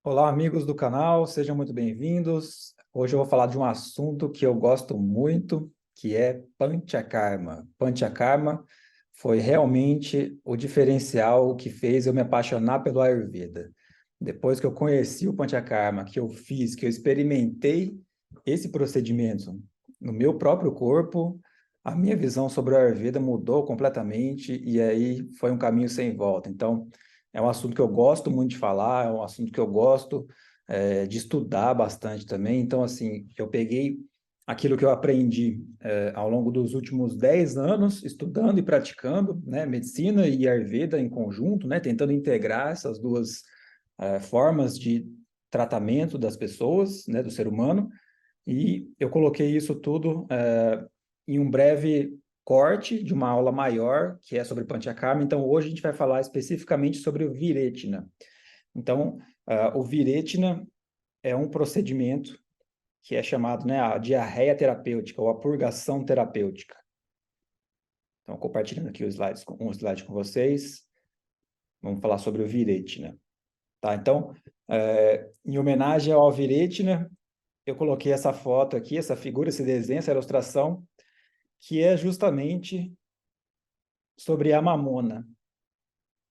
Olá, amigos do canal, sejam muito bem-vindos. Hoje eu vou falar de um assunto que eu gosto muito, que é Panchakarma. Panchakarma foi realmente o diferencial que fez eu me apaixonar pelo Ayurveda. Depois que eu conheci o Panchakarma, que eu fiz, que eu experimentei esse procedimento no meu próprio corpo, a minha visão sobre o Ayurveda mudou completamente e aí foi um caminho sem volta. Então, é um assunto que eu gosto muito de falar, é um assunto que eu gosto de estudar bastante também. Então, assim, eu peguei aquilo que eu aprendi ao longo dos últimos 10 anos, estudando e praticando, né, medicina e Ayurveda em conjunto, né, tentando integrar essas duas formas de tratamento das pessoas, né, do ser humano, e eu coloquei isso tudo em um breve corte de uma aula maior, que é sobre Panchakarma. Então, hoje a gente vai falar especificamente sobre o Viretina. Então, o Viretina é um procedimento que é chamado, né, a diarreia terapêutica ou a purgação terapêutica. Então, compartilhando aqui um slide com vocês, vamos falar sobre o Viretina. Tá? Então, em homenagem ao Viretina, eu coloquei essa foto aqui, essa figura, esse desenho, essa ilustração, que é justamente sobre a mamona,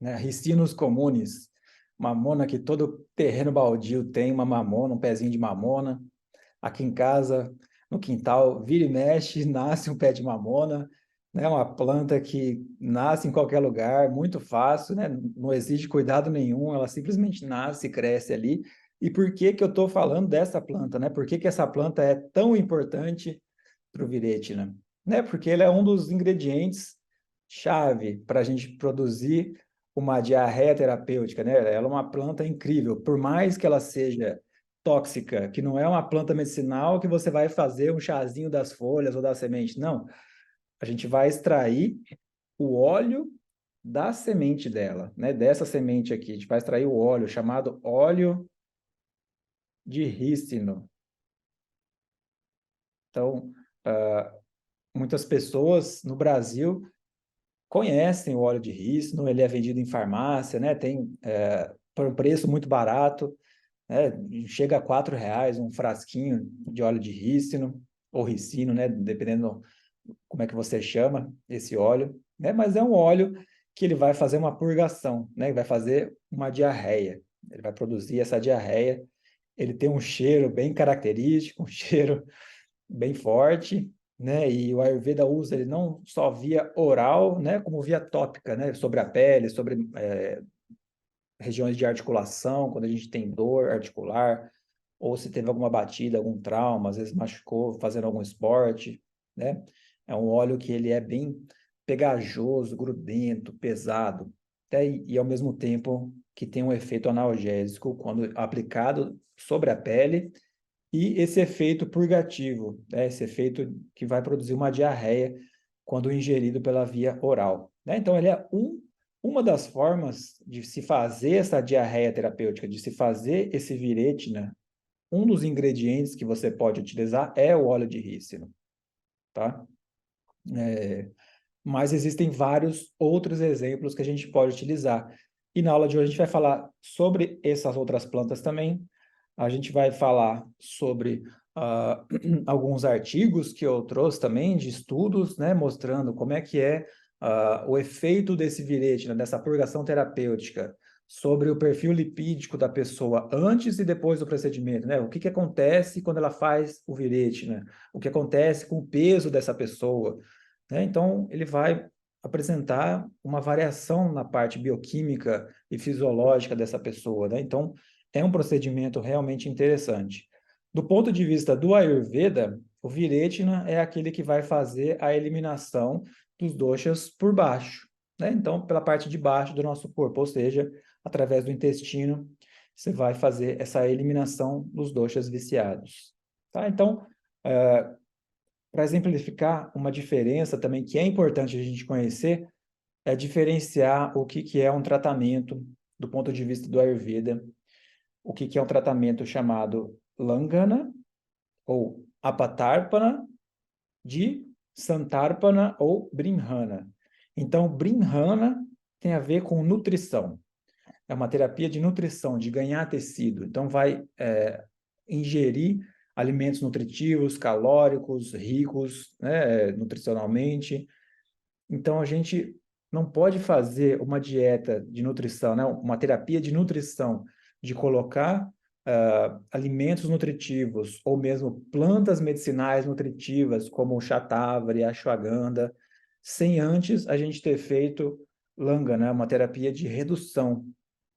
né? Ricinus comunis, mamona que todo terreno baldio tem uma mamona, um pezinho de mamona. Aqui em casa, no quintal, vira e mexe, nasce um pé de mamona, né? Uma planta que nasce em qualquer lugar, muito fácil, né? Não exige cuidado nenhum, ela simplesmente nasce e cresce ali. E por que que eu estou falando dessa planta, né? Por que que essa planta é tão importante para o Viretina? Né? Porque ele é um dos ingredientes chave para a gente produzir uma diarreia terapêutica, né? Ela é uma planta incrível, por mais que ela seja tóxica, que não é uma planta medicinal que você vai fazer um chazinho das folhas ou da semente, não. A gente vai extrair o óleo da semente dela, né? Dessa semente aqui, a gente vai extrair o óleo chamado óleo de rícino. Então, muitas pessoas no Brasil conhecem o óleo de rícino, ele é vendido em farmácia, né? Tem por um preço muito barato, né? Chega a R$ 4 um frasquinho de óleo de rícino, ou ricino, né? Dependendo como é que você chama esse óleo, né? Mas é um óleo que ele vai fazer uma purgação, né? Ele vai fazer uma diarreia, ele vai produzir essa diarreia, ele tem um cheiro bem característico, um cheiro bem forte, né? E o Ayurveda usa ele não só via oral, né? Como via tópica, né? Sobre a pele, sobre regiões de articulação, quando a gente tem dor articular, ou se teve alguma batida, algum trauma, às vezes machucou fazendo algum esporte, né? É um óleo que ele é bem pegajoso, grudento, pesado, até, e ao mesmo tempo que tem um efeito analgésico quando aplicado sobre a pele e esse efeito purgativo, né? Esse efeito que vai produzir uma diarreia quando ingerido pela via oral, né? Então, ele é uma das formas de se fazer essa diarreia terapêutica, de se fazer esse viretina. Um dos ingredientes que você pode utilizar é o óleo de rícino, tá? Mas existem vários outros exemplos que a gente pode utilizar. E na aula de hoje a gente vai falar sobre essas outras plantas também. A gente vai falar sobre alguns artigos que eu trouxe também de estudos, né, mostrando como é que é o efeito desse virete, né, dessa purgação terapêutica sobre o perfil lipídico da pessoa antes e depois do procedimento, né? O que que acontece quando ela faz o virete, né? O que acontece com o peso dessa pessoa, né? Então, ele vai apresentar uma variação na parte bioquímica e fisiológica dessa pessoa, né? Então, é um procedimento realmente interessante. Do ponto de vista do Ayurveda, o Viretina é aquele que vai fazer a eliminação dos doshas por baixo, né? Então, pela parte de baixo do nosso corpo, ou seja, através do intestino, você vai fazer essa eliminação dos doshas viciados, tá? Então, para exemplificar uma diferença também que é importante a gente conhecer, é diferenciar o que que é um tratamento do ponto de vista do Ayurveda, o que que é um tratamento chamado Langana ou Apatarpana, de Santarpana ou Brinhana. Então, Brinhana tem a ver com nutrição. é uma terapia de nutrição, de ganhar tecido. Então, vai ingerir alimentos nutritivos, calóricos, ricos, né, nutricionalmente. Então, a gente não pode fazer uma dieta de nutrição, né, uma terapia de nutrição, de colocar alimentos nutritivos ou mesmo plantas medicinais nutritivas, como o shatavari, a ashwagandha, sem antes a gente ter feito langa, né, uma terapia de redução,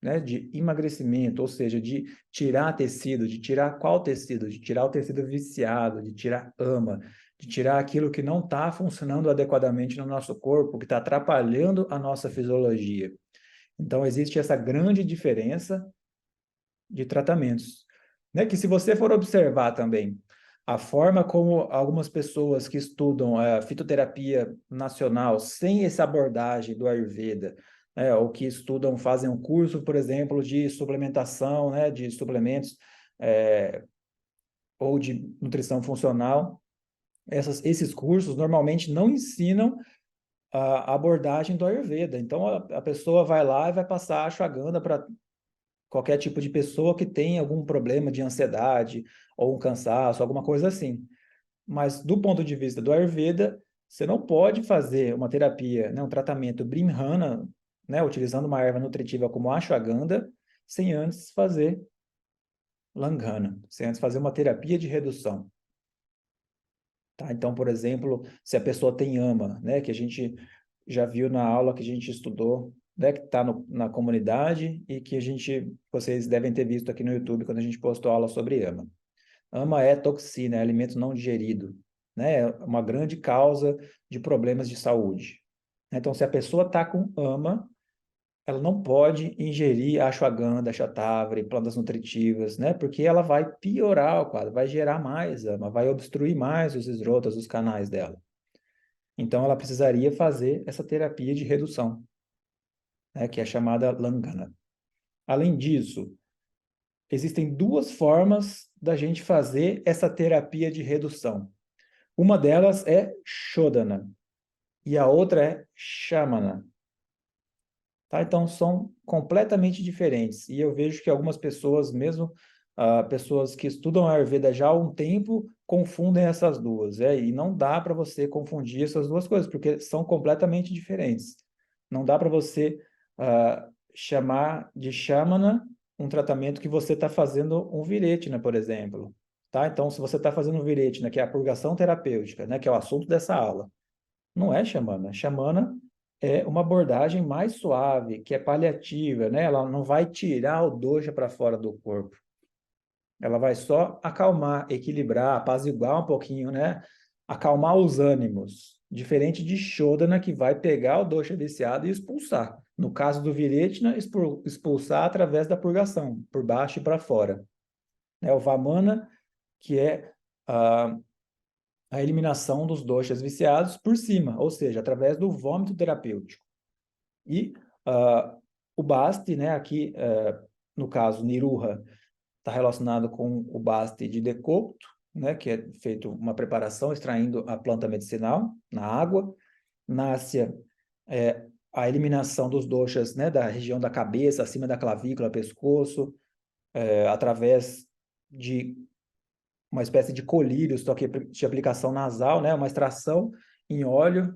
né, de emagrecimento, ou seja, de tirar tecido, de tirar qual tecido? De tirar o tecido viciado, de tirar ama, de tirar aquilo que não está funcionando adequadamente no nosso corpo, que está atrapalhando a nossa fisiologia. Então, existe essa grande diferença de tratamentos, né? Que se você for observar também a forma como algumas pessoas que estudam a fitoterapia nacional sem essa abordagem do Ayurveda, né? Ou que estudam, fazem um curso, por exemplo, de suplementação, né? De suplementos ou de nutrição funcional, esses cursos normalmente não ensinam a abordagem do Ayurveda. Então, a pessoa vai lá e vai passar a ashwagandha para qualquer tipo de pessoa que tem algum problema de ansiedade ou um cansaço, alguma coisa assim. Mas do ponto de vista do Ayurveda, você não pode fazer uma terapia, né, um tratamento Brihmana, né, utilizando uma erva nutritiva como a ashwagandha, sem antes fazer Langhana, sem antes fazer uma terapia de redução. Tá? Então, por exemplo, se a pessoa tem ama, né, que a gente já viu na aula que a gente estudou, né, que está na comunidade e que vocês devem ter visto aqui no YouTube quando a gente postou aula sobre ama. Ama é toxina, é alimento não digerido, né? É uma grande causa de problemas de saúde. Então, se a pessoa está com ama, ela não pode ingerir ashwagandha, shatavari, plantas nutritivas, né? Porque ela vai piorar o quadro, vai gerar mais ama, vai obstruir mais os esrotas, os canais dela. Então, ela precisaria fazer essa terapia de redução, né? Que é chamada Langana. Além disso, existem duas formas da gente fazer essa terapia de redução. Uma delas é Shodhana e a outra é Shamana. Tá? Então, são completamente diferentes. E eu vejo que algumas pessoas, mesmo pessoas que estudam a Ayurveda já há um tempo, confundem essas duas. E não dá para você confundir essas duas coisas, porque são completamente diferentes. Não dá para você chamar de Shamana um tratamento que você está fazendo um Viretina, por exemplo. Tá? Então, se você está fazendo um Viretina, que é a purgação terapêutica, né, que é o assunto dessa aula, não é Xamana. Xamana é uma abordagem mais suave, que é paliativa, né? Ela não vai tirar o dosha para fora do corpo. Ela vai só acalmar, equilibrar, apaziguar um pouquinho, né? Acalmar os ânimos. Diferente de Shodhana, que vai pegar o dosha viciado e expulsar. No caso do Viretna, expulsar através da purgação, por baixo e para fora. O Vamana, que é a eliminação dos doshas viciados por cima, ou seja, através do vômito terapêutico. E o Basti, né, aqui, no caso, Niruha, está relacionado com o Basti de decocto, né, que é feito uma preparação extraindo a planta medicinal na água. Násia é a eliminação dos doshas, né, da região da cabeça, acima da clavícula, pescoço, através de uma espécie de colírio, só que de aplicação nasal, né? Uma extração em óleo,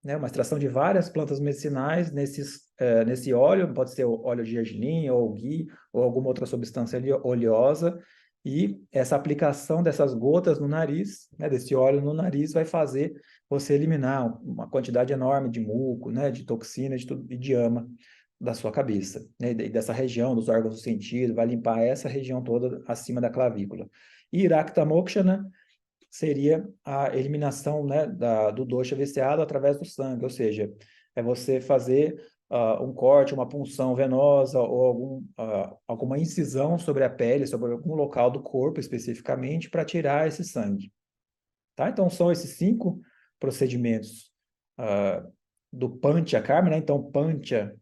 né? Uma extração de várias plantas medicinais nesse óleo, pode ser o óleo de gergelim, ou ghee, ou alguma outra substância oleosa, e essa aplicação dessas gotas no nariz, né? Desse óleo no nariz, vai fazer você eliminar uma quantidade enorme de muco, né? De toxina, e de ama da sua cabeça, né? E dessa região, dos órgãos do sentido, vai limpar essa região toda acima da clavícula. E Rakta Mokshana seria a eliminação, né, do dosha viciado através do sangue, ou seja, é você fazer um corte, uma punção venosa ou alguma incisão sobre a pele, sobre algum local do corpo especificamente, para tirar esse sangue. Tá? Então, são esses 5 procedimentos do Pancha Karma, né? Então, Pancha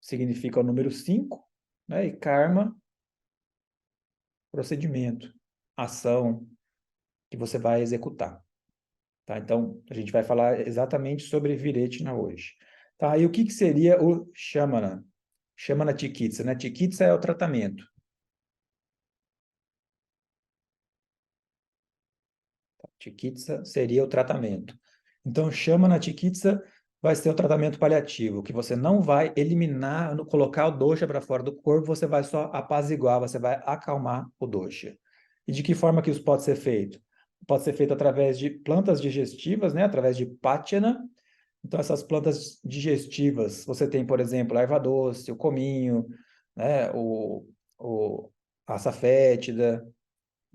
significa o número 5, né? E Karma, procedimento, ação que você vai executar. Tá? Então, a gente vai falar exatamente sobre Viretina hoje. Tá, e o que seria o Shamana? Shamana Chikitsa, né? Chikitsa é o tratamento. Chikitsa seria o tratamento. Então, Shamana Chikitsa vai ser o tratamento paliativo, que você não vai eliminar, colocar o dosha para fora do corpo, você vai só apaziguar, você vai acalmar o dosha. E de que forma que isso pode ser feito? Pode ser feito através de plantas digestivas, né? Através de pátiana. Então, essas plantas digestivas, você tem, por exemplo, a erva doce, o cominho, né? A açafétida,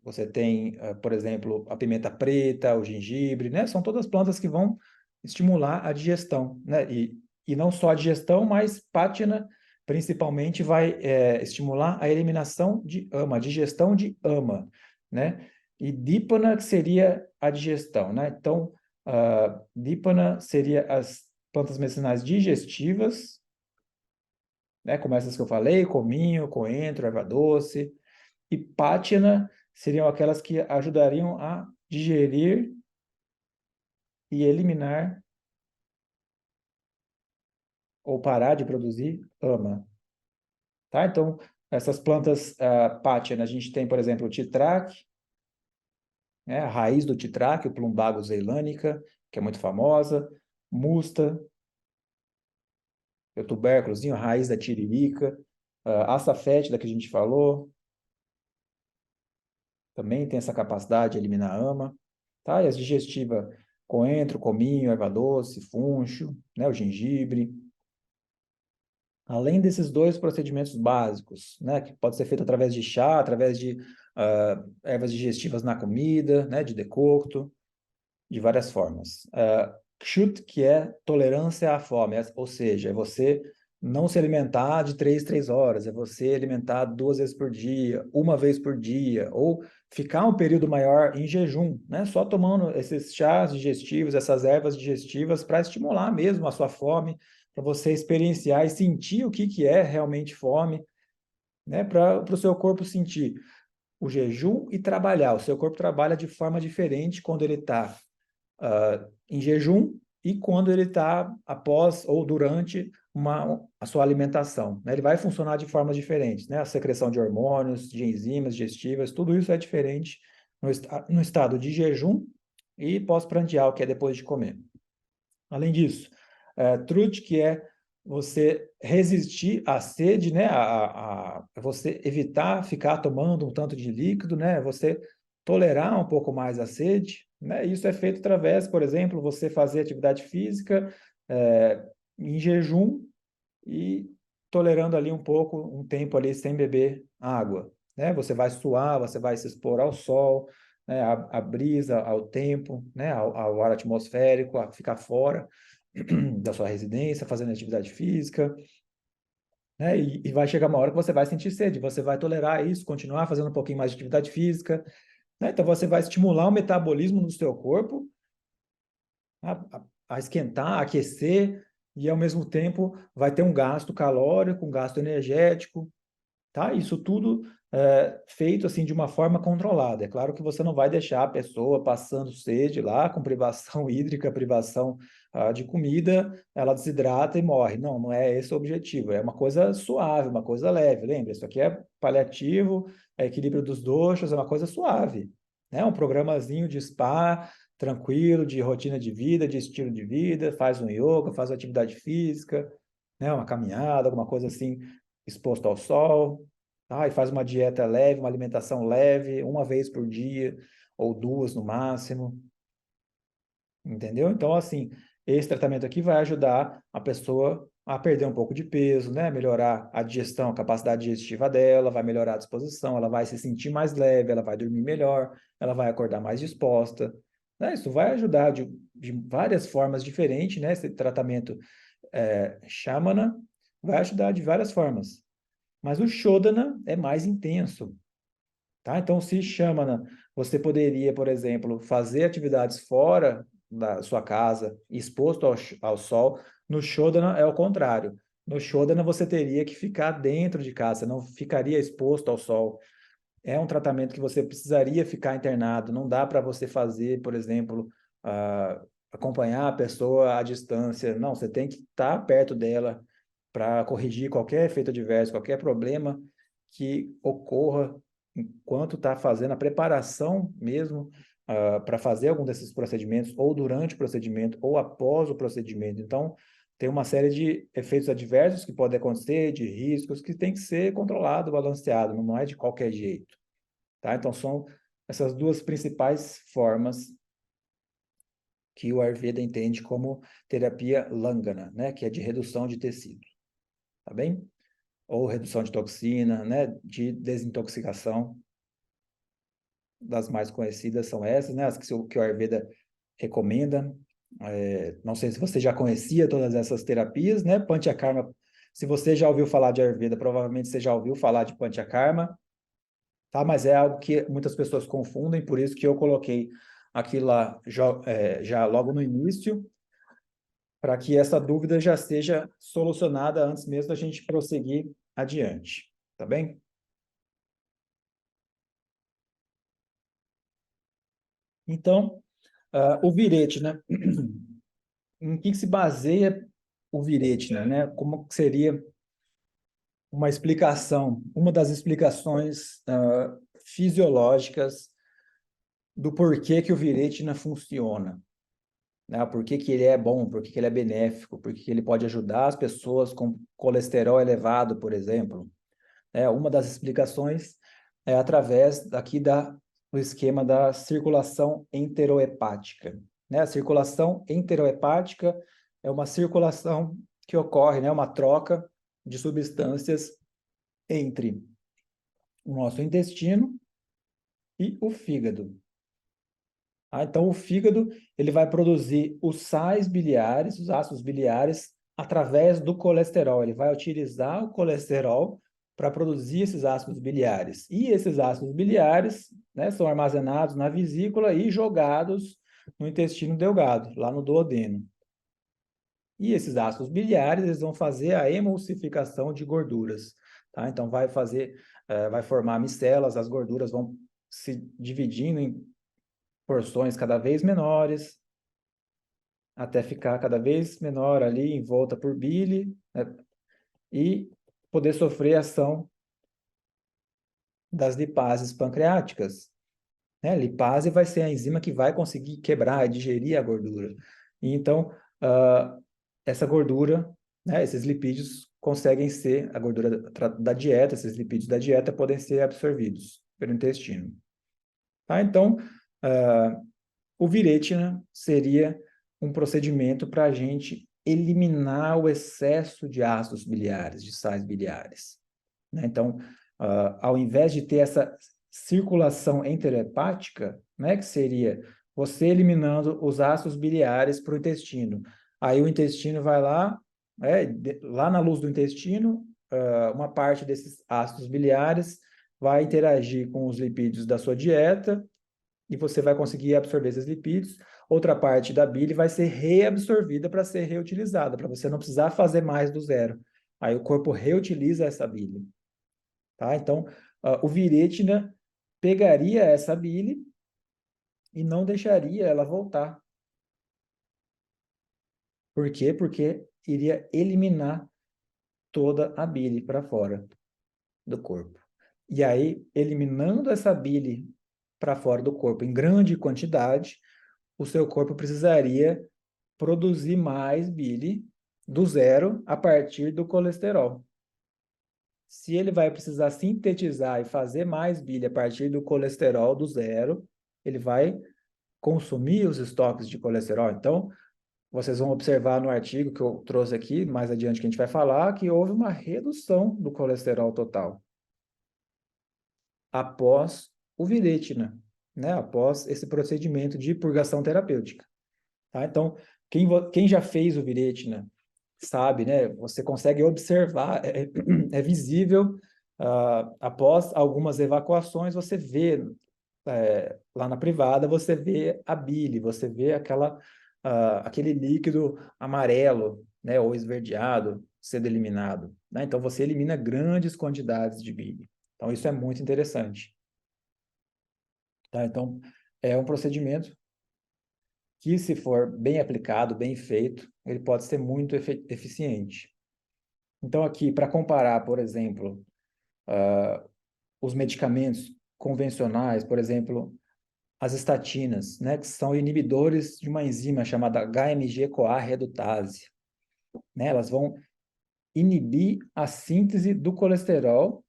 você tem, por exemplo, a pimenta preta, o gengibre, né? São todas plantas que vão estimular a digestão, né? E não só a digestão, mas pátina, principalmente, vai estimular a eliminação de ama, a digestão de ama, né? E dípana, que seria a digestão, né? Então, dípana seria as plantas medicinais digestivas, né? Como essas que eu falei, cominho, coentro, erva doce, e pátina seriam aquelas que ajudariam a digerir e eliminar ou parar de produzir ama, tá? Então, essas plantas pátina, a gente tem, por exemplo, o titraque, né? A raiz do titraque, o Plumbago zeilânica, que é muito famosa, musta, o tubérculozinho, a raiz da tiririca, a açafétida que a gente falou, também tem essa capacidade de eliminar ama, tá? E as digestivas, coentro, cominho, erva doce, funcho, né? O gengibre. Além desses dois procedimentos básicos, né? Que pode ser feito através de chá, através de ervas digestivas na comida, né? De decocto, de várias formas. Kshut, que é tolerância à fome, ou seja, é você não se alimentar de 3 horas, é você alimentar 2 vezes por dia, uma vez por dia, ou ficar um período maior em jejum, né? Só tomando esses chás digestivos, essas ervas digestivas para estimular mesmo a sua fome, para você experienciar e sentir o que é realmente fome, né? Para o seu corpo sentir o jejum e trabalhar. O seu corpo trabalha de forma diferente quando ele está em jejum e quando ele está após ou durante a sua alimentação, né? Ele vai funcionar de formas diferentes, né? A secreção de hormônios, de enzimas digestivas, tudo isso é diferente no estado de jejum e pós-prandial, que é depois de comer. Além disso, truth, que é você resistir à sede, né? Você evitar ficar tomando um tanto de líquido, né? Você tolerar um pouco mais a sede, né? Isso é feito através, por exemplo, você fazer atividade física em jejum e tolerando ali um pouco, um tempo ali sem beber água, né? Você vai suar, você vai se expor ao sol, né? A brisa, ao tempo, né? Ao ar atmosférico, a ficar fora da sua residência, fazendo atividade física, né? E vai chegar uma hora que você vai sentir sede, você vai tolerar isso, continuar fazendo um pouquinho mais de atividade física, né? Então você vai estimular o metabolismo no seu corpo a esquentar, a aquecer, e ao mesmo tempo vai ter um gasto calórico, um gasto energético, tá? Isso tudo feito assim de uma forma controlada. É claro que você não vai deixar a pessoa passando sede lá, com privação hídrica, privação de comida, ela desidrata e morre. Não, não é esse o objetivo. É uma coisa suave, uma coisa leve. Lembra, isso aqui é paliativo, é equilíbrio dos doshas, é uma coisa suave. Né? Um programazinho de spa, tranquilo, de rotina de vida, de estilo de vida, faz um yoga, faz uma atividade física, né? Uma caminhada, alguma coisa assim, exposto ao sol, tá? E faz uma dieta leve, uma alimentação leve, uma vez por dia, ou duas no máximo, entendeu? Então, assim, esse tratamento aqui vai ajudar a pessoa a perder um pouco de peso, né? Melhorar a digestão, a capacidade digestiva dela, vai melhorar a disposição, ela vai se sentir mais leve, ela vai dormir melhor, ela vai acordar mais disposta, né? Isso vai ajudar de várias formas diferentes, né? Esse tratamento Shamana vai ajudar de várias formas. Mas o Shodhana é mais intenso, tá? Então, se Shamana, você poderia, por exemplo, fazer atividades fora da sua casa, exposto ao sol. No Shodhana é o contrário. No Shodhana você teria que ficar dentro de casa, não ficaria exposto ao sol. É um tratamento que você precisaria ficar internado. Não dá para você fazer, por exemplo, acompanhar a pessoa à distância. Não, você tem que estar perto dela para corrigir qualquer efeito adverso, qualquer problema que ocorra enquanto está fazendo a preparação mesmo para fazer algum desses procedimentos, ou durante o procedimento, ou após o procedimento. Então, tem uma série de efeitos adversos que podem acontecer, de riscos, que tem que ser controlado, balanceado, não é de qualquer jeito. Tá? Então, são essas duas principais formas que o Ayurveda entende como terapia Langana, né? Que é de redução de tecido, tá bem? Ou redução de toxina, né? De desintoxicação. Das mais conhecidas são essas, né? As que o Ayurveda recomenda. Não sei se você já conhecia todas essas terapias, né? Panchakarma, se você já ouviu falar de Ayurveda, provavelmente você já ouviu falar de Panchakarma, tá? Mas é algo que muitas pessoas confundem, por isso que eu coloquei aqui lá já logo no início, para que essa dúvida já seja solucionada antes mesmo da gente prosseguir adiante, tá bem? Então, o virete, né? Em que se baseia o Viretina, né? Como que seria uma explicação, uma das explicações fisiológicas do porquê que o Viretina funciona, né? Por que que ele é bom, por que que ele é benéfico, por que que ele pode ajudar as pessoas com colesterol elevado, por exemplo. Uma das explicações é através do esquema da circulação enterohepática, né? A circulação enterohepática é uma circulação que ocorre, né? Uma troca de substâncias entre o nosso intestino e o fígado. Então, o fígado ele vai produzir os sais biliares, os ácidos biliares, através do colesterol. Ele vai utilizar o colesterol para produzir esses ácidos biliares. E esses ácidos biliares, né, são armazenados na vesícula e jogados no intestino delgado, lá no duodeno. E esses ácidos biliares eles vão fazer a emulsificação de gorduras. Tá? Então, vai formar micelas, as gorduras vão se dividindo em porções cada vez menores, até ficar cada vez menor ali, envolta por bile, né? E poder sofrer a ação das lipases pancreáticas. Né? Lipase vai ser a enzima que vai conseguir quebrar e digerir a gordura. E então, essa gordura, né, esses lipídios conseguem ser, a gordura da dieta, esses lipídios da dieta podem ser absorvidos pelo intestino. Tá? Então, o Viretina seria um procedimento para a gente eliminar o excesso de ácidos biliares, de sais biliares. Né? Então, ao invés de ter essa circulação enterohepática, né, que seria você eliminando os ácidos biliares para o intestino. Aí o intestino vai lá, lá na luz do intestino, uma parte desses ácidos biliares vai interagir com os lipídios da sua dieta e você vai conseguir absorver esses lipídios. Outra parte da bile vai ser reabsorvida para ser reutilizada, para você não precisar fazer mais do zero. Aí o corpo reutiliza essa bile. Tá? Então, o Viretina pegaria essa bile e não deixaria ela voltar. Por quê? Porque iria eliminar toda a bile para fora do corpo. E aí, eliminando essa bile para fora do corpo em grande quantidade, o seu corpo precisaria produzir mais bile do zero a partir do colesterol. Se ele vai precisar sintetizar e fazer mais bile a partir do colesterol do zero, ele vai consumir os estoques de colesterol. Então, vocês vão observar no artigo que eu trouxe aqui, mais adiante que a gente vai falar, que houve uma redução do colesterol total após o Viretina, né? Após esse procedimento de purgação terapêutica. Tá? Então, quem já fez o Viretina sabe, né? Você consegue observar, é visível, após algumas evacuações, você vê, lá na privada, você vê a bile, você vê aquele líquido amarelo, né? Ou esverdeado sendo eliminado. Né? Então, você elimina grandes quantidades de bile. Então, isso é muito interessante. Tá? Então, é um procedimento que se for bem aplicado, bem feito, ele pode ser muito eficiente. Então aqui, para comparar, por exemplo, os medicamentos convencionais, por exemplo, as estatinas, né, que são inibidores de uma enzima chamada HMG-CoA redutase, né? Elas vão inibir a síntese do colesterol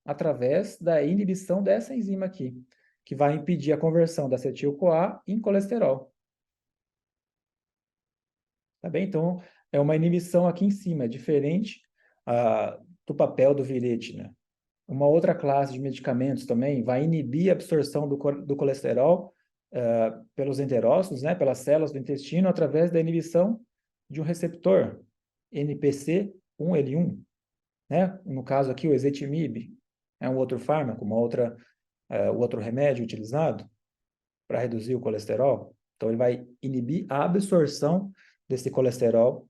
através da inibição dessa enzima aqui, que vai impedir a conversão da acetil-CoA em colesterol. Tá bem? Então, é uma inibição aqui em cima, é diferente do papel do viretina. Uma outra classe de medicamentos também vai inibir a absorção do colesterol pelos enterócitos, né, pelas células do intestino, através da inibição de um receptor, NPC1L1, né? No caso aqui, o ezetimibe, é um outro fármaco, o outro remédio utilizado para reduzir o colesterol. Então, ele vai inibir a absorção desse colesterol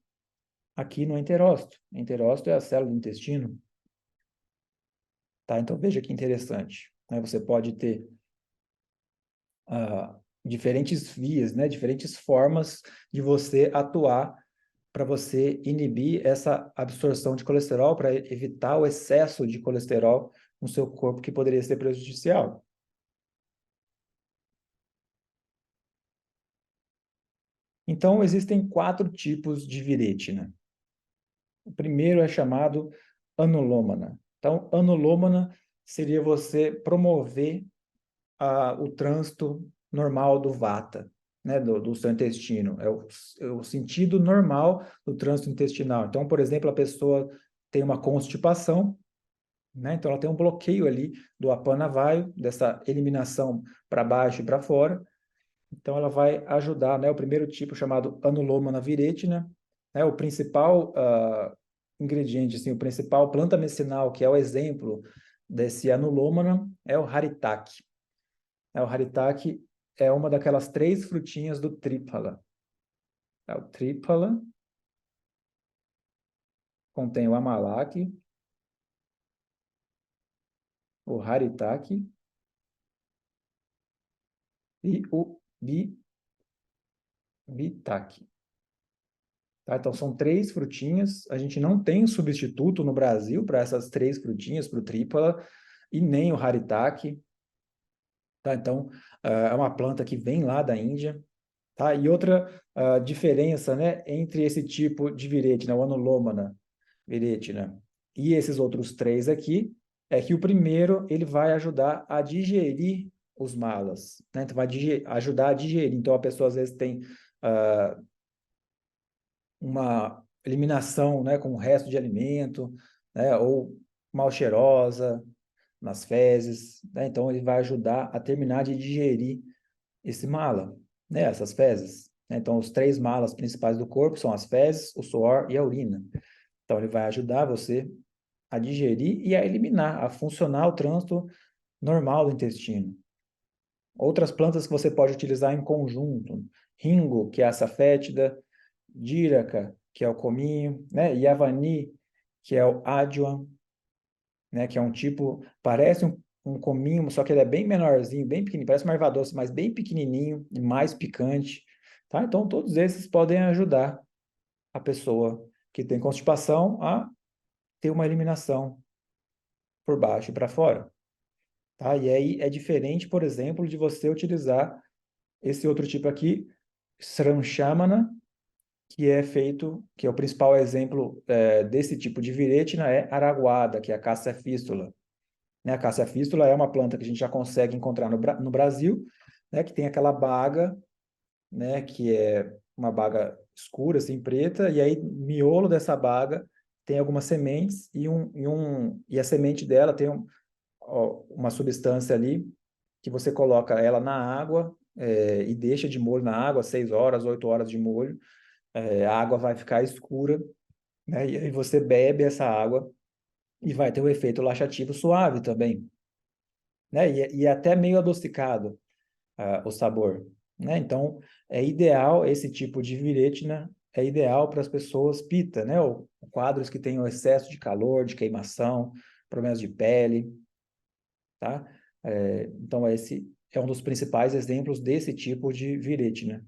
aqui no enterócito. O enterócito é a célula do intestino. Tá? Então, veja que interessante. Né? Você pode ter diferentes vias, né? Diferentes formas de você atuar para você inibir essa absorção de colesterol, para evitar o excesso de colesterol no seu corpo que poderia ser prejudicial. Então, existem 4 tipos de viretina. O primeiro é chamado anulômana. Então, anulômana seria você promover o trânsito normal do vata, né, do seu intestino. É o sentido normal do trânsito intestinal. Então, por exemplo, a pessoa tem uma constipação, né, então ela tem um bloqueio ali do apana vayu, dessa eliminação para baixo e para fora. Então, ela vai ajudar, né, o primeiro tipo chamado anulômana viretina, né, o principal ingrediente, assim, o principal planta medicinal, que é o exemplo desse anulômana, é o haritaki. O haritaki é uma daquelas 3 frutinhas do Triphala. O Triphala contém o amalaki, o haritaki e o bitaki. Tá? Então, são 3 frutinhas. A gente não tem substituto no Brasil para essas 3 frutinhas, para o Triphala, e nem o haritaki. Tá? Então, é uma planta que vem lá da Índia. Tá? E outra diferença, né, entre esse tipo de viretina, o anulômana viretina, e esses outros 3 aqui, é que o primeiro ele vai ajudar a digerir os malas, né? Então, vai ajudar a digerir. Então, a pessoa às vezes tem uma eliminação, né, com o resto de alimento, né, ou mal cheirosa nas fezes, né? Então, ele vai ajudar a terminar de digerir esse mala, né, essas fezes. Então, os 3 malas principais do corpo são as fezes, o suor e a urina. Então, ele vai ajudar você a digerir e a eliminar, a funcionar o trânsito normal do intestino. Outras plantas que você pode utilizar em conjunto, ringo, que é a safétida, díraca, que é o cominho, né? Yavani, que é o adjuan, né? Que é um tipo, parece um cominho, só que ele é bem menorzinho, bem pequenininho, parece uma erva doce, mas bem pequenininho e mais picante, tá? Então, todos esses podem ajudar a pessoa que tem constipação a ter uma eliminação por baixo e para fora. Tá? E aí é diferente, por exemplo, de você utilizar esse outro tipo aqui, Sramshamana, que é o principal exemplo desse tipo de viretina, é araguada, que é a Cassia fistula. Né? A Cassia fistula é uma planta que a gente já consegue encontrar no Brasil, né? Que tem aquela baga, né? Que é uma baga escura, assim, preta, e aí no miolo dessa baga tem algumas sementes e a semente dela tem uma substância ali que você coloca ela na água e deixa de molho na água 6 horas, 8 horas de molho. A água vai ficar escura, né? E aí você bebe essa água e vai ter um efeito laxativo suave também, né? E é até meio adocicado o sabor, né? Então, é ideal esse tipo de viretina, é ideal para as pessoas pita, né? Ou quadros que tenham excesso de calor, de queimação, problemas de pele, tá? Então, esse é um dos principais exemplos desse tipo de viretina.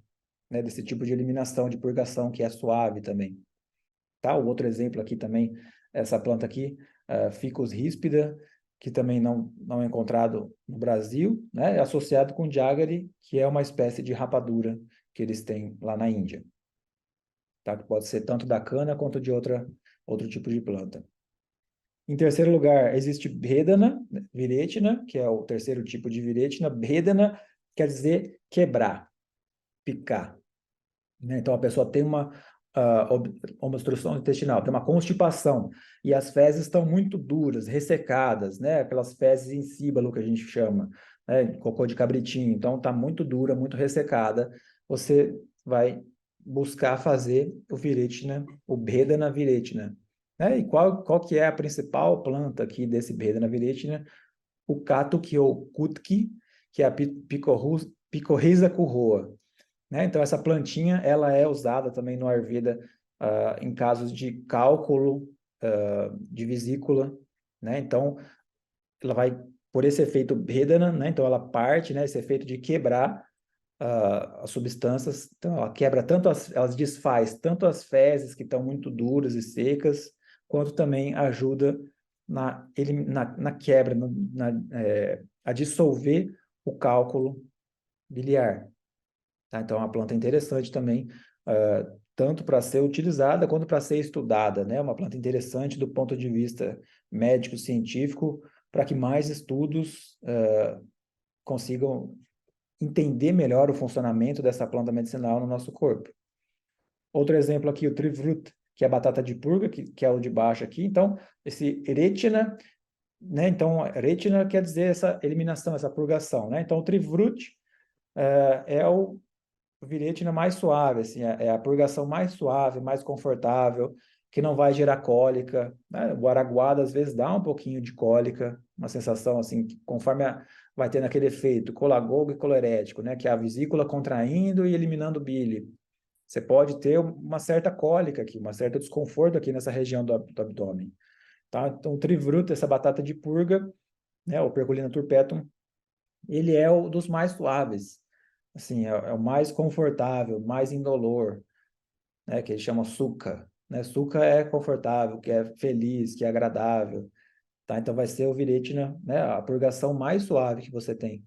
né, desse tipo de eliminação, de purgação, que é suave também. Tá? O outro exemplo aqui também, essa planta aqui, Ficus ríspida, que também não é encontrado no Brasil, né? É associado com Jaggery, que é uma espécie de rapadura que eles têm lá na Índia. Tá? Que pode ser tanto da cana quanto de outro tipo de planta. Em terceiro lugar, existe Bhedana, Viretina, que é o terceiro tipo de Viretina. Bhedana quer dizer quebrar, picar, né? Então, a pessoa tem uma obstrução intestinal, tem uma constipação, e as fezes estão muito duras, ressecadas, né? Aquelas fezes em síbalo que a gente chama, né? Cocô de cabritinho. Então, está muito dura, muito ressecada. Você vai buscar fazer o Viretina, o Bhedana Viretina. Né? E qual que é a principal planta aqui desse Bhedana Viretina? O Katukyo Kutki, que é a Picorrhiza curroa, né? Então, essa plantinha, ela é usada também no Ayurveda em casos de cálculo de vesícula, né? Então, ela vai, por esse efeito Bhedana, né? Então, ela parte, né? Esse efeito de quebrar as substâncias, então, ela quebra tanto ela desfaz tanto as fezes que estão muito duras e secas, quanto também ajuda na quebra, a dissolver o cálculo biliar. Tá? Então, é uma planta interessante também, tanto para ser utilizada quanto para ser estudada, né? Uma planta interessante do ponto de vista médico-científico, para que mais estudos consigam entender melhor o funcionamento dessa planta medicinal no nosso corpo. Outro exemplo aqui, o Trivruta, que é a batata de purga, que é o de baixo aqui. Então, esse Eretina, né? Então, Eretina quer dizer essa eliminação, essa purgação, né? Então, o Trivruta é o Viretina mais suave, assim, é a purgação mais suave, mais confortável, que não vai gerar cólica, né? O araguada às vezes dá um pouquinho de cólica, uma sensação assim, que conforme vai tendo aquele efeito colagogo e colerético, né? Que é a vesícula contraindo e eliminando bile. Você pode ter uma certa cólica aqui, um certo desconforto aqui nessa região do abdômen, tá? Então, o Trivruta, essa batata de purga, né? O Perculina turpetum, ele é o dos mais suaves, assim, é o mais confortável, mais indolor, né, que eles chamam suca, né? Suca é confortável, que é feliz, que é agradável, tá? Então vai ser o Viretina, né, a purgação mais suave que você tem,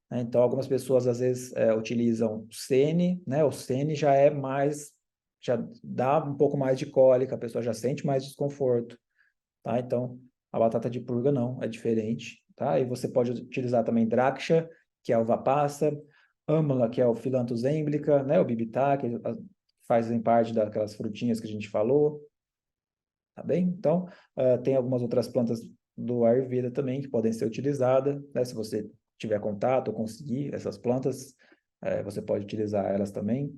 né? Então algumas pessoas às vezes utilizam Sene, né? O Sene já é mais, já dá um pouco mais de cólica, a pessoa já sente mais desconforto, tá? Então a batata de purga não, é diferente, tá? E você pode utilizar também Draksha, que é a uva passa, Amala, que é o Philanthus emblica, né? O Bibitá, que fazem parte daquelas frutinhas que a gente falou, tá bem? Então, tem algumas outras plantas do Ayurveda também que podem ser utilizadas, né? Se você tiver contato ou conseguir essas plantas, você pode utilizar elas também,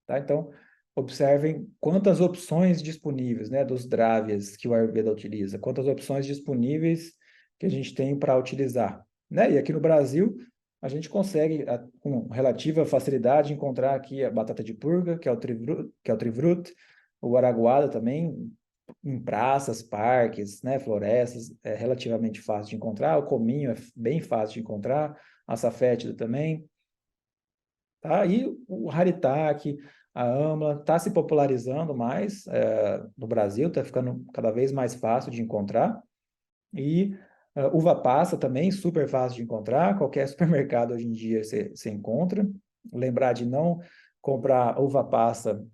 tá? Então, observem quantas opções disponíveis, né, dos dravyas que o Ayurveda utiliza, quantas opções disponíveis que a gente tem para utilizar, né? E aqui no Brasil, a gente consegue, com relativa facilidade, encontrar aqui a batata de purga, que é o Trivrut, o araguada também, em praças, parques, né, florestas, é relativamente fácil de encontrar, o cominho é bem fácil de encontrar, a safétida também, tá? E o Haritaki, a Amla, está se popularizando mais no Brasil, está ficando cada vez mais fácil de encontrar. E uva passa também, super fácil de encontrar. Qualquer supermercado hoje em dia você encontra. Lembrar de não comprar uva passa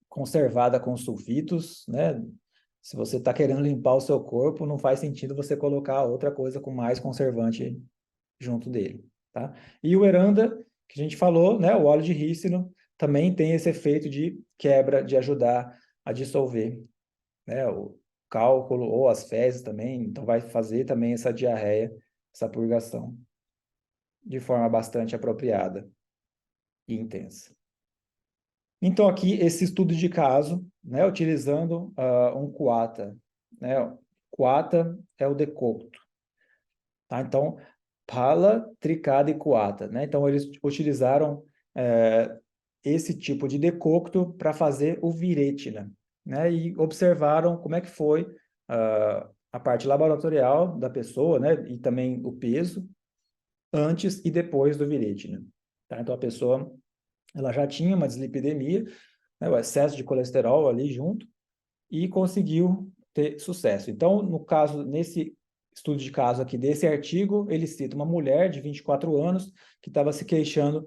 conservada com sulfitos, né? Se você está querendo limpar o seu corpo, não faz sentido você colocar outra coisa com mais conservante junto dele, tá? E o Eranda, que a gente falou, né, o óleo de rícino, também tem esse efeito de quebra, de ajudar a dissolver, né, o cálculo ou as fezes também, então vai fazer também essa diarreia, essa purgação, de forma bastante apropriada e intensa. Então, aqui, esse estudo de caso, né, utilizando um Kuata, né, Kuata é o decocto, tá? Então, Pala, Tricada e Coata, né? Então, eles utilizaram esse tipo de decocto para fazer o viretina, né? E observaram como é que foi a parte laboratorial da pessoa, né? E também o peso antes e depois do viretina, tá? Então, a pessoa ela já tinha uma dislipidemia, né, o excesso de colesterol ali junto, e conseguiu ter sucesso. Então, no caso, nesse estudo de caso aqui desse artigo, ele cita uma mulher de 24 anos que estava se queixando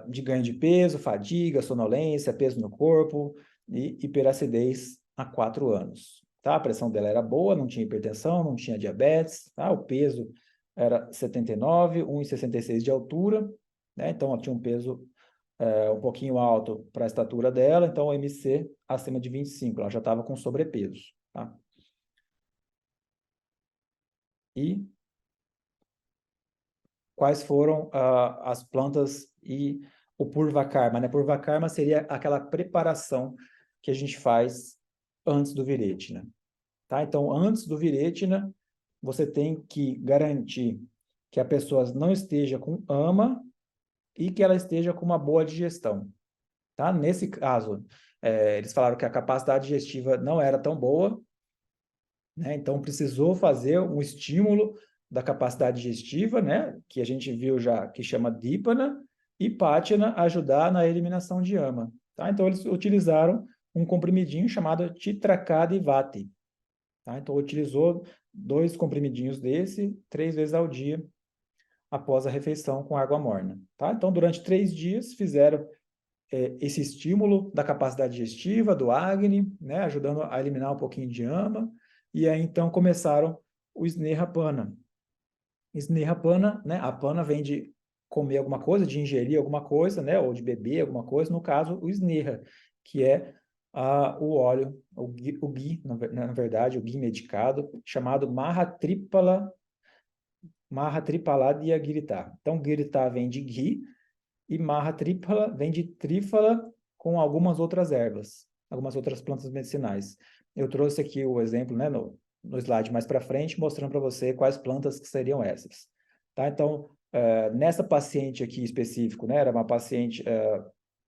de ganho de peso, fadiga, sonolência, peso no corpo e hiperacidez há 4 anos. Tá? A pressão dela era boa, não tinha hipertensão, não tinha diabetes, tá? O peso era 79, 1,66 de altura, né? Então ela tinha um peso um pouquinho alto para a estatura dela, então o MC acima de 25, ela já estava com sobrepeso, tá? E quais foram as plantas e o purvakarma, né? Purvakarma seria aquela preparação que a gente faz antes do Viretina, tá? Então, antes do Viretina, você tem que garantir que a pessoa não esteja com ama e que ela esteja com uma boa digestão, tá? Nesse caso, eles falaram que a capacidade digestiva não era tão boa, né? Então, precisou fazer um estímulo da capacidade digestiva, né? Que a gente viu já, que chama Dípana, e Pátina ajudar na eliminação de ama, tá? Então, eles utilizaram um comprimidinho chamado Titrakadivati, tá? Então, utilizou 2 comprimidinhos desse, 3 vezes ao dia, após a refeição com água morna, tá? Então, durante 3 dias, fizeram esse estímulo da capacidade digestiva, do Agni, né, ajudando a eliminar um pouquinho de ama, e aí então começaram o Snehapana. Snehapana, né, a pana vem de comer alguma coisa, de ingerir alguma coisa, né, ou de beber alguma coisa, no caso o Sneha, que é o óleo, o ghee, na verdade, o ghee medicado, chamado Mahatripala Girita. Então, Girita vem de ghee, e Mahatripala vem de trífala com algumas outras ervas, algumas outras plantas medicinais. Eu trouxe aqui o exemplo, né, no slide mais para frente, mostrando para você quais plantas que seriam essas. Tá? Então, nessa paciente aqui específico, né, era uma paciente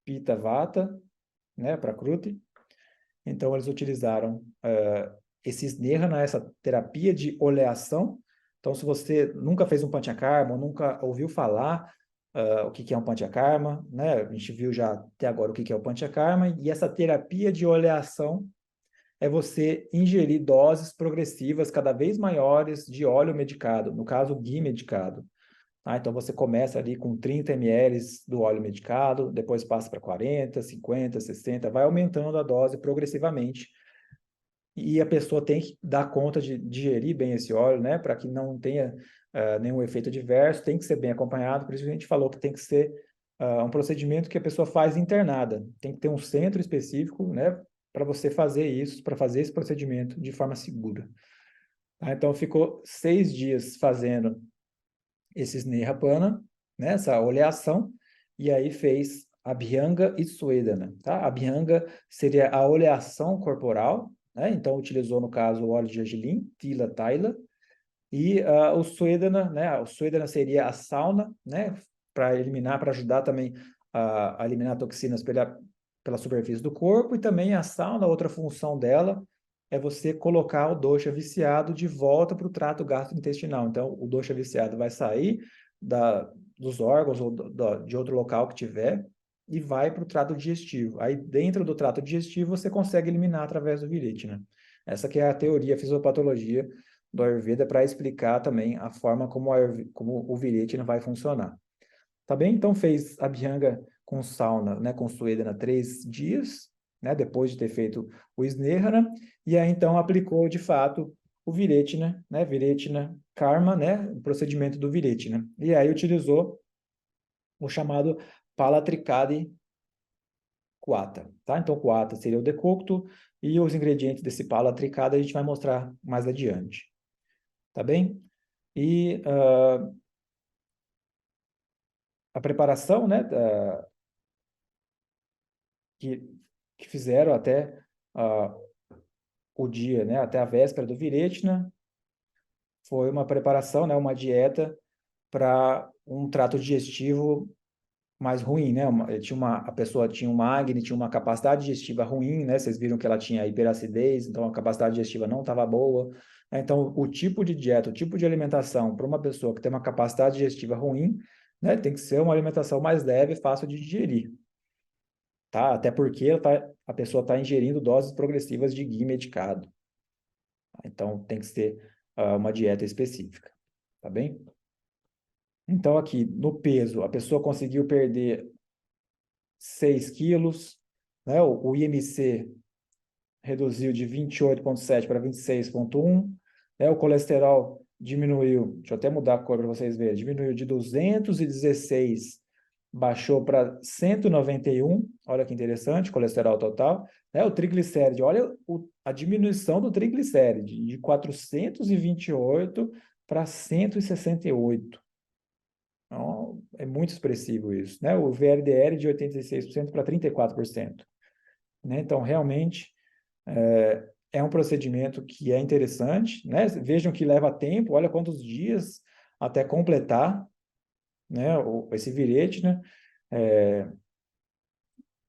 Pitta Vata, né, para Kruti. Então, eles utilizaram esse Snehana, essa terapia de oleação. Então, se você nunca fez um Panchakarma, ou nunca ouviu falar o que é um Panchakarma, né? A gente viu já até agora o que é o Panchakarma, e essa terapia de oleação é você ingerir doses progressivas cada vez maiores de óleo medicado, no caso, ghee medicado. Tá? Então, você começa ali com 30 ml do óleo medicado, depois passa para 40, 50, 60, vai aumentando a dose progressivamente, e a pessoa tem que dar conta de digerir bem esse óleo, né, para que não tenha nenhum efeito adverso, tem que ser bem acompanhado, por isso que a gente falou que tem que ser um procedimento que a pessoa faz internada, tem que ter um centro específico, né, para você fazer isso, para fazer esse procedimento de forma segura. Tá? Então, ficou 6 dias fazendo esse Snehapana, né, essa oleação, e aí fez Abhyanga e Swedana. Tá? Abhyanga seria a oleação corporal, né? Então utilizou, no caso, o óleo de gergelim, Tila Taila, e o Swedana, né? O Swedana seria a sauna, né? Para eliminar, para ajudar também a eliminar toxinas pela superfície do corpo, e também a sauna, outra função dela é você colocar o dosha viciado de volta para o trato gastrointestinal. Então, o dosha viciado vai sair dos órgãos ou de outro local que tiver e vai para o trato digestivo. Aí, dentro do trato digestivo, você consegue eliminar através do Viretina. Essa que é a teoria, a fisiopatologia do Ayurveda, para explicar também a forma como o Viretina vai funcionar. Tá bem? Então, fez a Abhyanga com sauna, né, com Suedana 3 dias, né, depois de ter feito o Snehana, e aí então aplicou de fato o Viretina, né, Viretina Karma, né, o procedimento do Viretina. E aí utilizou o chamado Palatrikadi Quata, tá? Então, Quata seria o decocto, e os ingredientes desse Palatrikadi a gente vai mostrar mais adiante, tá bem? E a preparação, né, que, que fizeram até o dia, né, até a véspera do Viretina, foi uma preparação, né, uma dieta para um trato digestivo mais ruim, né? A pessoa tinha uma acne, tinha uma capacidade digestiva ruim, né? Vocês viram que ela tinha hiperacidez, então a capacidade digestiva não estava boa. Então, o tipo de dieta, o tipo de alimentação para uma pessoa que tem uma capacidade digestiva ruim, né, tem que ser uma alimentação mais leve, fácil de digerir. tá? Até porque a pessoa está ingerindo doses progressivas de ghee medicado. Então, tem que ser uma dieta específica, tá bem? Então, aqui, no peso, a pessoa conseguiu perder 6 quilos, né? O IMC reduziu de 28,7 para 26,1, né? O colesterol diminuiu, deixa eu até mudar a cor para vocês verem, diminuiu de 216, baixou para 191, olha que interessante, colesterol total, né? O triglicéride, olha a diminuição do triglicéride, de 428 para 168. Então, é muito expressivo isso, né? O VLDL de 86% para 34%, né? Então, realmente, é um procedimento que é interessante, né? Vejam que leva tempo, olha quantos dias até completar, né? Esse virete, né?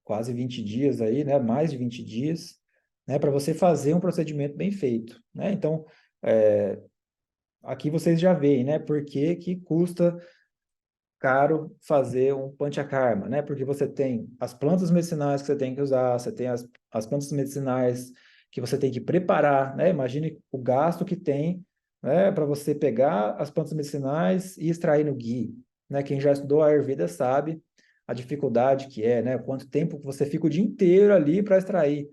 Quase 20 dias aí, né? Mais de 20 dias, né? Para você fazer um procedimento bem feito, né? Então, aqui vocês já veem, né? Por que que custa caro fazer um panchakarma, né? Porque você tem as plantas medicinais que você tem que usar, você tem as plantas medicinais que você tem que preparar, né? Imagine o gasto que tem, né, para você pegar as plantas medicinais e extrair no ghee, né? Quem já estudou a Ayurveda sabe a dificuldade que é, né? Quanto tempo você fica o dia inteiro ali para extrair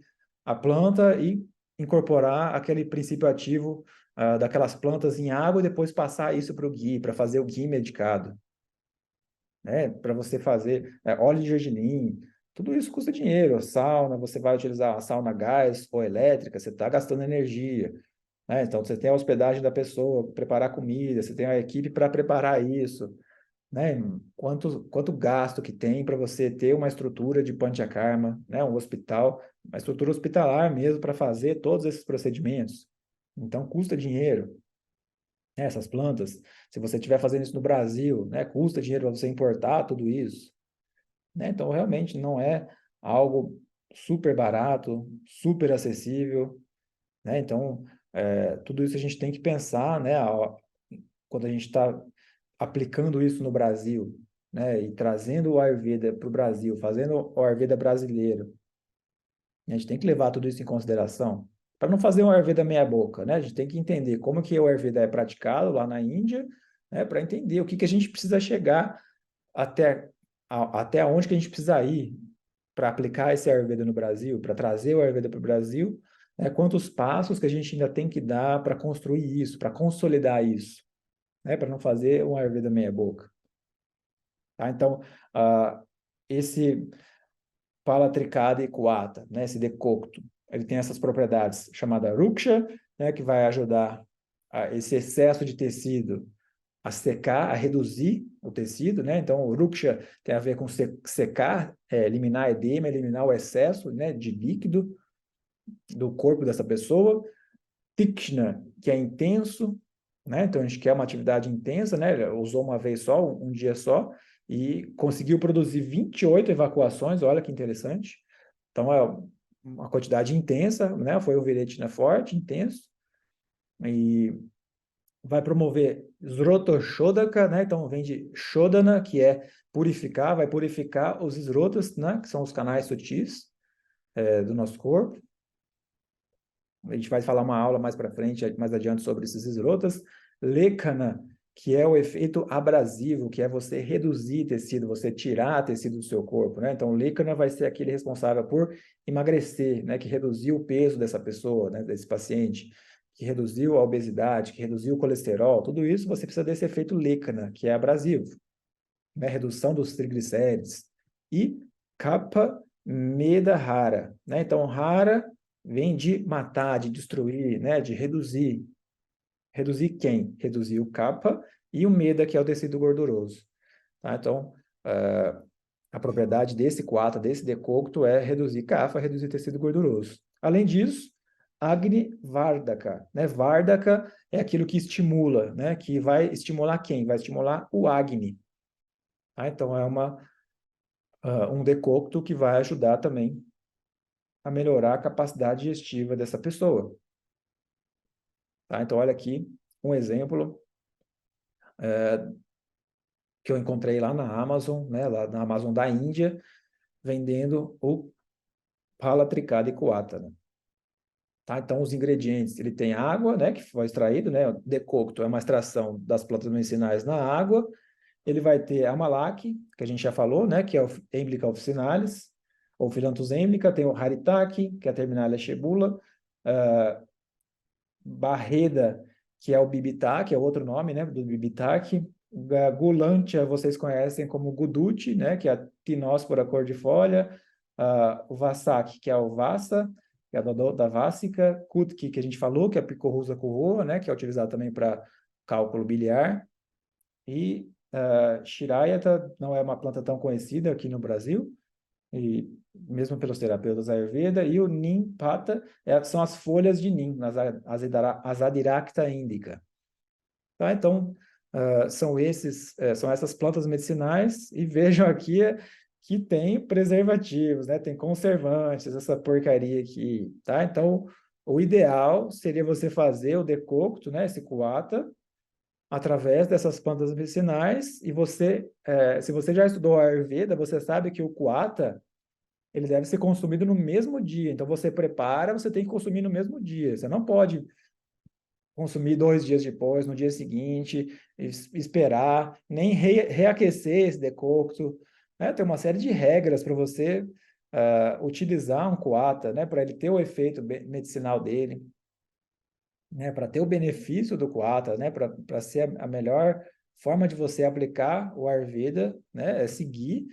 a planta e incorporar aquele princípio ativo daquelas plantas em água e depois passar isso para o ghee, para fazer o ghee medicado, né? Para você fazer óleo de gergelim, tudo isso custa dinheiro. A sauna, você vai utilizar a sauna gás ou elétrica, você está gastando energia, né? Então, você tem a hospedagem da pessoa, preparar comida, você tem a equipe para preparar isso, né? Quanto gasto que tem para você ter uma estrutura de panchakarma, né? Um hospital, uma estrutura hospitalar mesmo para fazer todos esses procedimentos. Então, custa dinheiro, né, essas plantas. Se você estiver fazendo isso no Brasil, né, custa dinheiro para você importar tudo isso, né? Então, realmente não é algo super barato, super acessível, né? Então, tudo isso a gente tem que pensar, né, quando a gente está aplicando isso no Brasil, né, e trazendo o Ayurveda para o Brasil, fazendo o Ayurveda brasileiro, a gente tem que levar tudo isso em consideração para não fazer um Ayurveda meia boca, né? A gente tem que entender como que o Ayurveda é praticado lá na Índia, né, para entender o que que a gente precisa chegar até onde que a gente precisa ir para aplicar esse Ayurveda no Brasil, para trazer o Ayurveda para o Brasil, né? Quantos passos que a gente ainda tem que dar para construir isso, para consolidar isso, né? Para não fazer um Ayurveda meia boca, tá? Então, esse Palatricada equata, né? Esse decocto, ele tem essas propriedades chamada Ruksha, né? Que vai ajudar esse excesso de tecido a secar, a reduzir o tecido, né? Então, o Ruksha tem a ver com secar, eliminar edema, eliminar o excesso, né, de líquido do corpo dessa pessoa. Tikshna, que é intenso, né? Então, a gente quer uma atividade intensa, né? Ele usou uma vez só, um dia só, e conseguiu produzir 28 evacuações, olha que interessante. Então, é uma quantidade intensa, né? Foi um Viretina forte, intenso, e vai promover Srotoshodaka, né? Então vem de Shodana, que é purificar, vai purificar os esrotas, né? Que são os canais sutis do nosso corpo. A gente vai falar uma aula mais para frente, mais adiante, sobre esses esrotas. Lekana, que é o efeito abrasivo, que é você reduzir tecido, você tirar tecido do seu corpo, né? Então, Lekana vai ser aquele responsável por emagrecer, né? Que reduziu o peso dessa pessoa, né? Desse paciente, que reduziu a obesidade, que reduziu o colesterol. Tudo isso você precisa desse efeito Lekana, que é abrasivo, né? Redução dos triglicérides. E Kapha Medahara, né? Então, Hara vem de matar, de destruir, né? De reduzir. Reduzir quem? Reduzir o kapha e o meda, que é o tecido gorduroso. Tá? Então, a propriedade desse quata, desse decocto, é reduzir kapha, reduzir tecido gorduroso. Além disso, Agni Vardaka, né? Vardaka é aquilo que estimula, né? Que vai estimular quem? Vai estimular o Agni. Tá? Então, é um decocto que vai ajudar também a melhorar a capacidade digestiva dessa pessoa. Tá? Então, olha aqui um exemplo que eu encontrei lá na Amazon, né, lá na Amazon da Índia, vendendo o Palatricada Equata, né? Tá? Então, os ingredientes, ele tem água, né, que foi extraído, né, o decocto é uma extração das plantas medicinais na água, ele vai ter a malac, que a gente já falou, né, que é o Emblica officinalis, ou Philanthus emblica, tem o haritaki, que é a Terminalia shebula, Barreda, que é o bibitá, que é outro nome, né, do bibitac, Gulantia, vocês conhecem como guduti, né, que é a Tinóspora cordifolia, o Vassac, que é o Vassa, que é da Vássica, Kutki, que a gente falou, que é a Picorrusa curroa, né, que é utilizado também para cálculo biliar, e Shirayata não é uma planta tão conhecida aqui no Brasil, e mesmo pelos terapeutas Ayurveda, e o Neem Pata são as folhas de Neem, Azadirachta indica. Tá? Então, são essas plantas medicinais, e vejam aqui que tem preservativos, né? Tem conservantes, essa porcaria aqui, tá? Então, o ideal seria você fazer o decocto, né? Esse coata, através dessas plantas medicinais, e se você já estudou a Ayurveda, você sabe que o coata, ele deve ser consumido no mesmo dia. Então, você prepara, você tem que consumir no mesmo dia. Você não pode consumir 2 dias depois, no dia seguinte, esperar, nem reaquecer esse decocto. Né? Tem uma série de regras para você utilizar um coata, né? Para ele ter o efeito medicinal dele, né? Para ter o benefício do coata, né? Para ser a melhor forma de você aplicar o Ayurveda, né? É seguir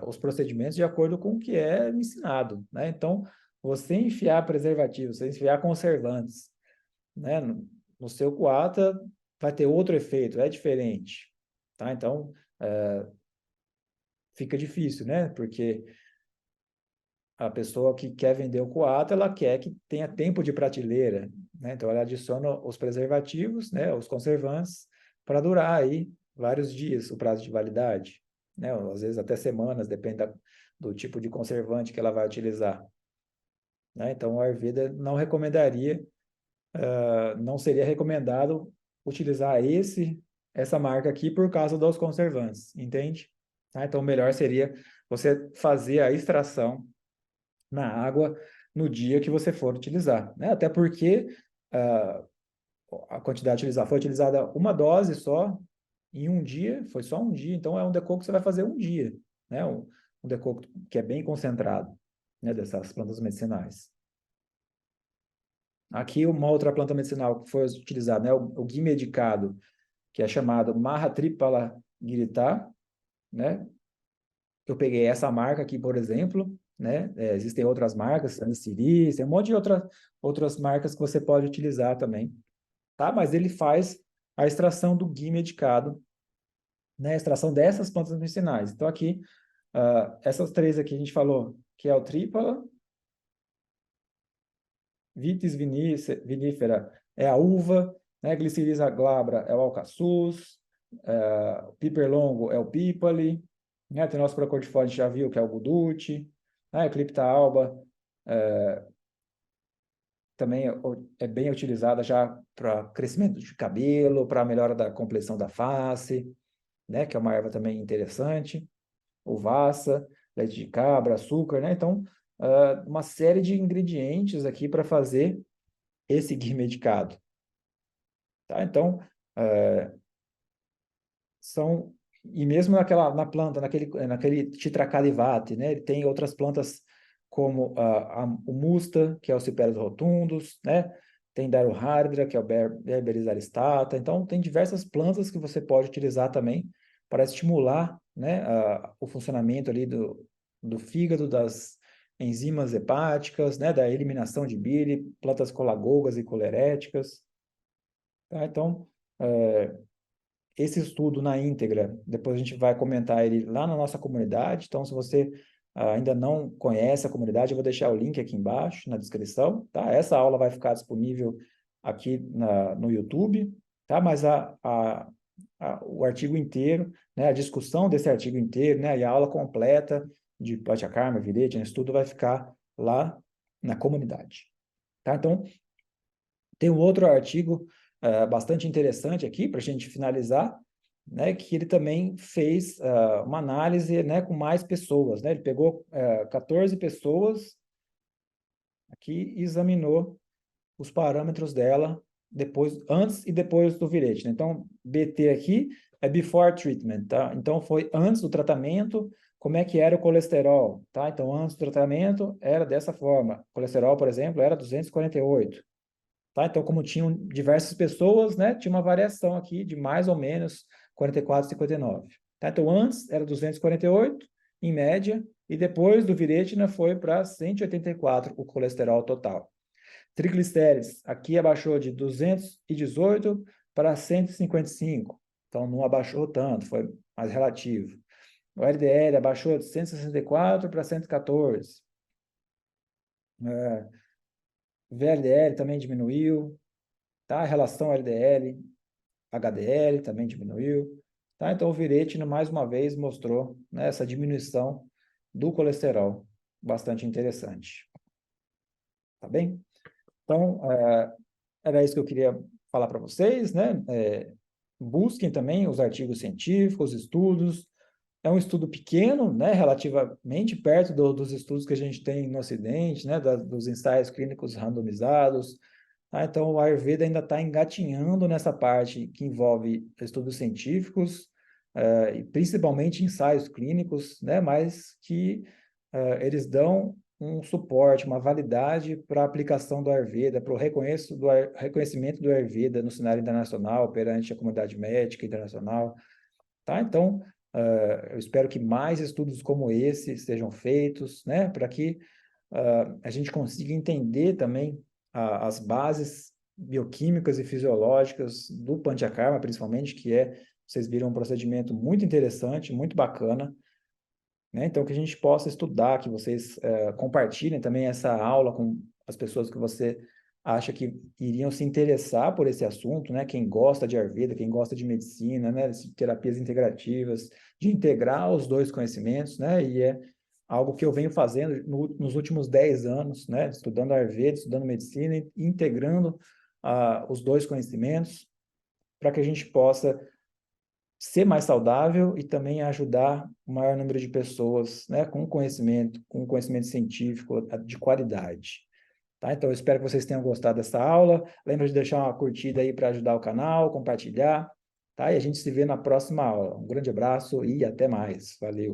os procedimentos de acordo com o que é ensinado, né? Então, você enfiar preservativos, você enfiar conservantes, né? No seu coata vai ter outro efeito, é diferente, tá? Então, fica difícil, né? Porque a pessoa que quer vender o coata, ela quer que tenha tempo de prateleira, né? Então, ela adiciona os preservativos, né? Os conservantes, para durar aí vários dias, o prazo de validade, né? Ou, às vezes até semanas, depende do tipo de conservante que ela vai utilizar, né? Então, o Ayurveda não recomendaria, não seria recomendado utilizar essa marca aqui por causa dos conservantes, entende? Tá? Então, o melhor seria você fazer a extração na água no dia que você for utilizar, né? Até porque uh, a quantidade utilizada foi utilizada uma dose só em um dia, foi só um dia, então é um decocto que você vai fazer um dia, né? Um decocto que é bem concentrado, né? Dessas plantas medicinais. Aqui uma outra planta medicinal que foi utilizada, né? O ghee medicado, que é chamado Mahatripala Girita, né? Eu peguei essa marca aqui, por exemplo, né? Existem outras marcas, Sansiri, tem um monte de outras marcas que você pode utilizar também, tá? Mas ele faz a extração do ghee medicado, né? A extração dessas plantas medicinais. Então aqui, essas três aqui a gente falou, que é o Trípala, Vitis vinifera é a uva, né? Glycyrrhiza glabra é o alcaçuz, o piperlongo é o pípali, né? Tenóspora cordifolia a gente já viu que é o guduti, né? Eclipta alba também é bem utilizada já para crescimento de cabelo, para melhora da complexão da face, né? Que é uma erva também interessante. Uvaça, leite de cabra, açúcar, né? Então, uma série de ingredientes aqui para fazer esse ghee medicado. Tá? Então, e mesmo na planta, naquele Chitracalivate, né? Ele tem outras plantas como o Musta, que é o Ciperes rotundus, né? Tem Daruhardra, que é o Berberis aristata. Então, tem diversas plantas que você pode utilizar também para estimular, né, o funcionamento ali do fígado, das enzimas hepáticas, né, da eliminação de bile, plantas colagogas e coleréticas. Tá? Então, esse estudo na íntegra, depois a gente vai comentar ele lá na nossa comunidade. Então, se você ainda não conhece a comunidade, eu vou deixar o link aqui embaixo na descrição, tá? Essa aula vai ficar disponível aqui no YouTube, tá? Mas o artigo inteiro, né? A discussão desse artigo inteiro, né? E a aula completa de Panchakarma, Virete, esse tudo vai ficar lá na comunidade, tá? Então, tem um outro artigo bastante interessante aqui para a gente finalizar, né, que ele também fez uma análise, né, com mais pessoas, né? Ele pegou 14 pessoas aqui e examinou os parâmetros dela depois, antes e depois do virete, né? Então, BT aqui é before treatment, tá? Então, foi antes do tratamento, como é que era o colesterol, tá? Então, antes do tratamento, era dessa forma. O colesterol, por exemplo, era 248, tá? Então, como tinham diversas pessoas, né? Tinha uma variação aqui de mais ou menos 44, 59. Tá? Então, antes era 248, em média, e depois do virete, né, foi para 184 o colesterol total. Triglicérides, aqui abaixou de 218 para 155. Então, não abaixou tanto, foi mais relativo. O LDL abaixou de 164 para 114. O VLDL também diminuiu. Tá? A relação LDL, HDL também diminuiu. Tá? Então, o Viretina, mais uma vez, mostrou, né, essa diminuição do colesterol. Bastante interessante. Tá bem? Então, era isso que eu queria falar para vocês, né? Busquem também os artigos científicos, estudos. É um estudo pequeno, né? Relativamente perto dos estudos que a gente tem no Ocidente, né? Dos ensaios clínicos randomizados. Tá? Então, o Ayurveda ainda está engatinhando nessa parte que envolve estudos científicos, e principalmente ensaios clínicos, né? Mas que eles dão um suporte, uma validade para a aplicação do Ayurveda, para o reconhecimento do Ayurveda no cenário internacional, perante a comunidade médica internacional. Tá? Então, eu espero que mais estudos como esse sejam feitos, né? Para que a gente consiga entender também as bases bioquímicas e fisiológicas do Panchakarma, principalmente, que vocês viram um procedimento muito interessante, muito bacana, né? Então, que a gente possa estudar, que vocês compartilhem também essa aula com as pessoas que você acha que iriam se interessar por esse assunto, né? Quem gosta de Ayurveda, quem gosta de medicina, né? De terapias integrativas, de integrar os dois conhecimentos, né? E é algo que eu venho fazendo nos últimos 10 anos, né? Estudando Ayurveda, estudando medicina e integrando os dois conhecimentos para que a gente possa ser mais saudável e também ajudar o maior número de pessoas, né, com conhecimento científico de qualidade. Tá? Então, eu espero que vocês tenham gostado dessa aula. Lembra de deixar uma curtida aí para ajudar o canal, compartilhar, tá? E a gente se vê na próxima aula. Um grande abraço e até mais. Valeu!